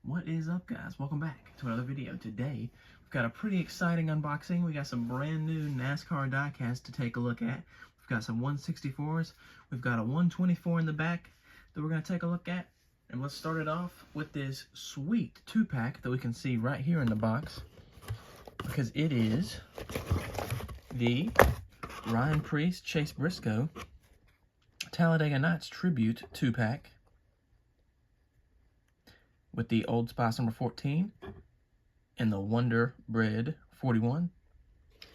What is up, guys? Welcome back to another video. Today we've got a pretty exciting unboxing. We got some brand new NASCAR diecast to take a look at. We've got some 164s. We've got a 124 in the back that we're going to take a look at. And let's start it off with this sweet 2-pack that we can see right here in the box, because it is the Ryan Preece Chase Briscoe Talladega Nights Tribute 2-pack with the Old Spice number 14 and the Wonder Bread 41.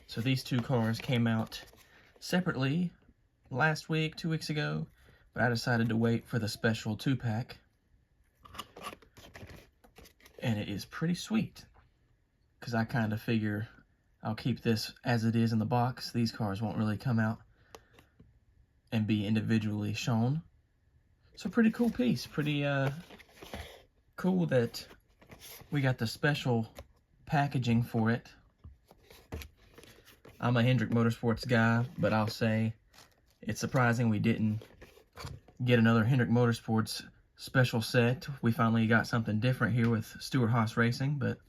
So these two cars came out separately last week, 2 weeks ago, but I decided to wait for the special 2-pack. And it is pretty sweet, because I kind of figure I'll keep this as it is in the box. These cars won't really come out and be individually shown. So pretty cool piece. Pretty cool that we got the special packaging for it. I'm a Hendrick Motorsports guy, but I'll say it's surprising we didn't get another Hendrick Motorsports special set. We finally got something different here with Stewart-Haas Racing, but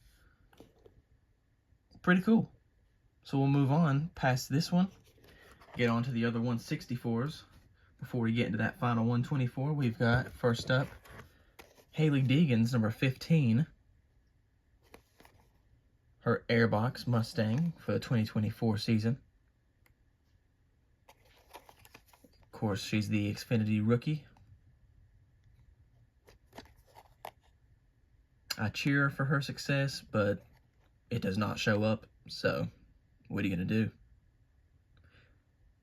pretty cool. So we'll move on past this one, get on to the other 164s. Before we get into that final 124, we've got, first up, Hailie Deegan's number 15, her Airbox Mustang for the 2024 season. Of course, she's the Xfinity rookie. I cheer for her success, but it does not show up, so what are you going to do?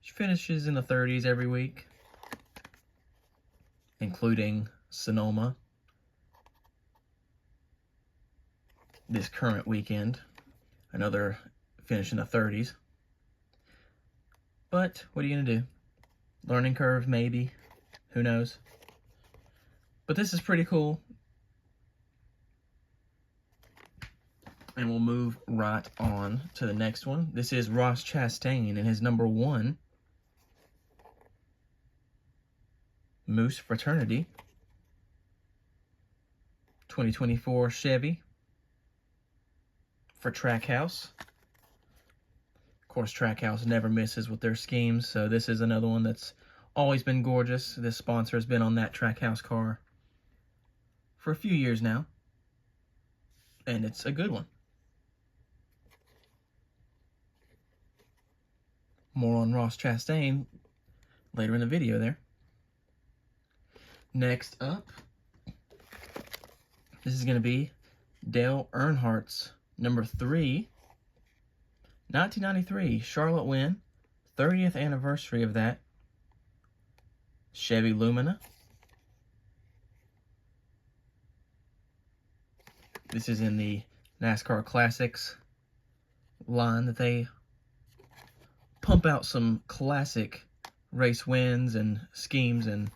She finishes in the 30s every week, including Sonoma this current weekend, another finish in the 30s. But what are you going to do? Learning curve, maybe. Who knows? But this is pretty cool. And we'll move right on to the next one. This is Ross Chastain and his number 1 Moose Fraternity 2024 Chevy for Trackhouse. Of course, Trackhouse never misses with their schemes, so this is another one that's always been gorgeous. This sponsor has been on that Trackhouse car for a few years now, and it's a good one. More on Ross Chastain later in the video there. Next up, this is going to be Dale Earnhardt's number 3, 1993 Charlotte win, 30th anniversary of that, Chevy Lumina. This is in the NASCAR Classics line that they pump out some classic race wins and schemes and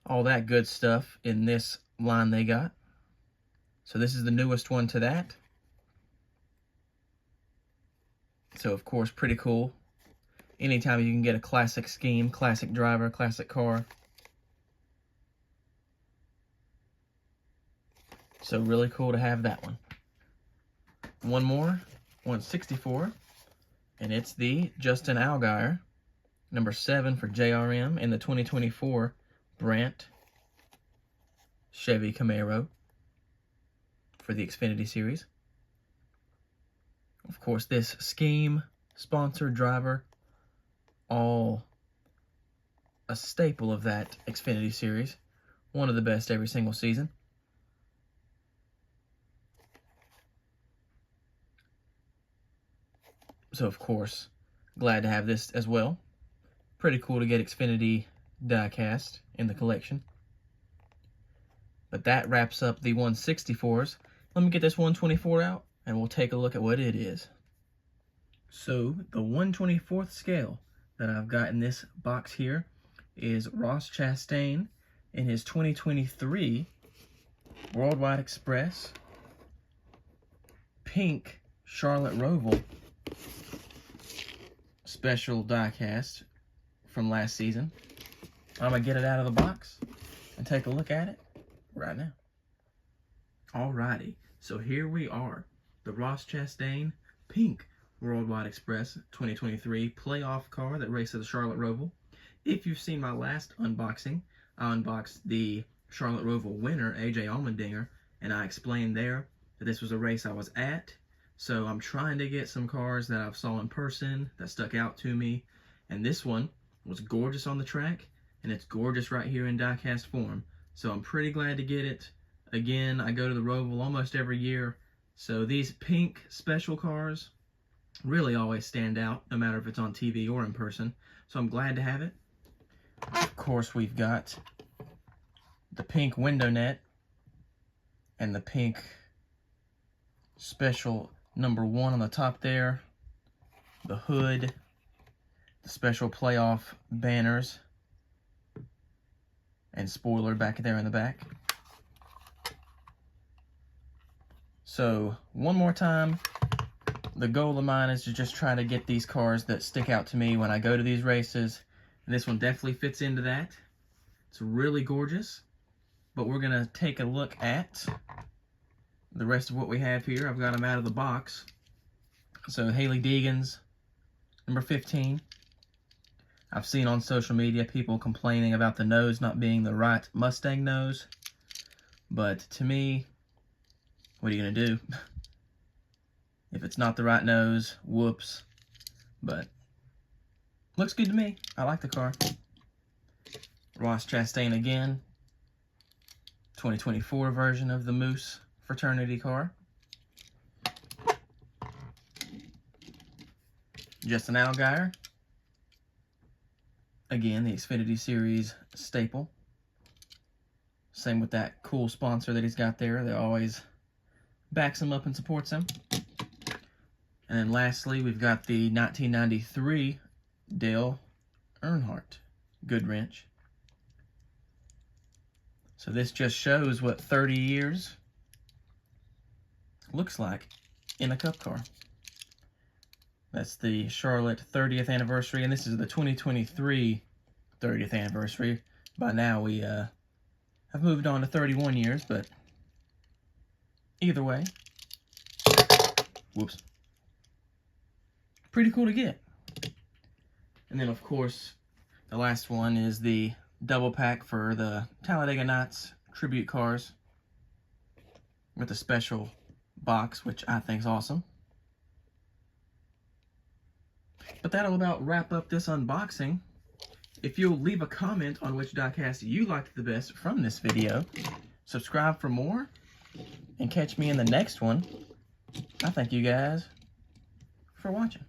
all that good stuff in this line they got. So this is the newest one to that. So of course, pretty cool. Anytime you can get a classic scheme, classic driver, classic car. So really cool to have that one. One more, 164. And it's the Justin Allgaier, number 7 for JRM in the 2024 Brandt Chevy Camaro for the Xfinity Series. Of course, this scheme, sponsored driver, all a staple of that Xfinity Series. One of the best every single season. So, of course, glad to have this as well. Pretty cool to get Xfinity diecast in the collection. But that wraps up the 164s. Let me get this 124 out, and we'll take a look at what it is. So, the 1/24th scale that I've got in this box here is Ross Chastain in his 2023 Worldwide Express pink Charlotte Roval special diecast from last season. I'm going to get it out of the box and take a look at it right now. Alrighty, so here we are. The Ross Chastain Pink Worldwide Express 2023 playoff car that raced at the Charlotte Roval. If you've seen my last unboxing, I unboxed the Charlotte Roval winner, AJ Allmendinger, and I explained there that this was a race I was at. So I'm trying to get some cars that I've saw in person that stuck out to me. And this one was gorgeous on the track, and it's gorgeous right here in diecast form. So I'm pretty glad to get it. Again, I go to the Roval almost every year, so these pink special cars really always stand out, no matter if it's on TV or in person. So I'm glad to have it. Of course, we've got the pink window net and the pink special number 1 on the top there, the hood, the special playoff banners, and spoiler back there in the back. So, one more time, the goal of mine is to just try to get these cars that stick out to me when I go to these races. And this one definitely fits into that. It's really gorgeous. But we're going to take a look at the rest of what we have here. I've got them out of the box. So, Hailie Deegan's number 15. I've seen on social media people complaining about the nose not being the right Mustang nose. But to me, what are you going to do? If it's not the right nose, whoops. But looks good to me. I like the car. Ross Chastain again. 2024 version of the Moose fraternity car. Justin Allgaier. Again, the Xfinity Series staple. Same with that cool sponsor that he's got there. They always backs him up and supports him. And then lastly, we've got the 1993 Dale Earnhardt Goodwrench. So this just shows what 30 years looks like in a Cup car. That's the Charlotte 30th anniversary, and this is the 2023 30th anniversary. By now we have moved on to 31 years, but either way, whoops, pretty cool to get. And then, of course, the last one is the double pack for the Talladega Nights tribute cars with a special box, which I think is awesome. But that'll about wrap up this unboxing. If you'll leave a comment on which diecast you liked the best from this video, subscribe for more, and catch me in the next one. I thank you guys for watching.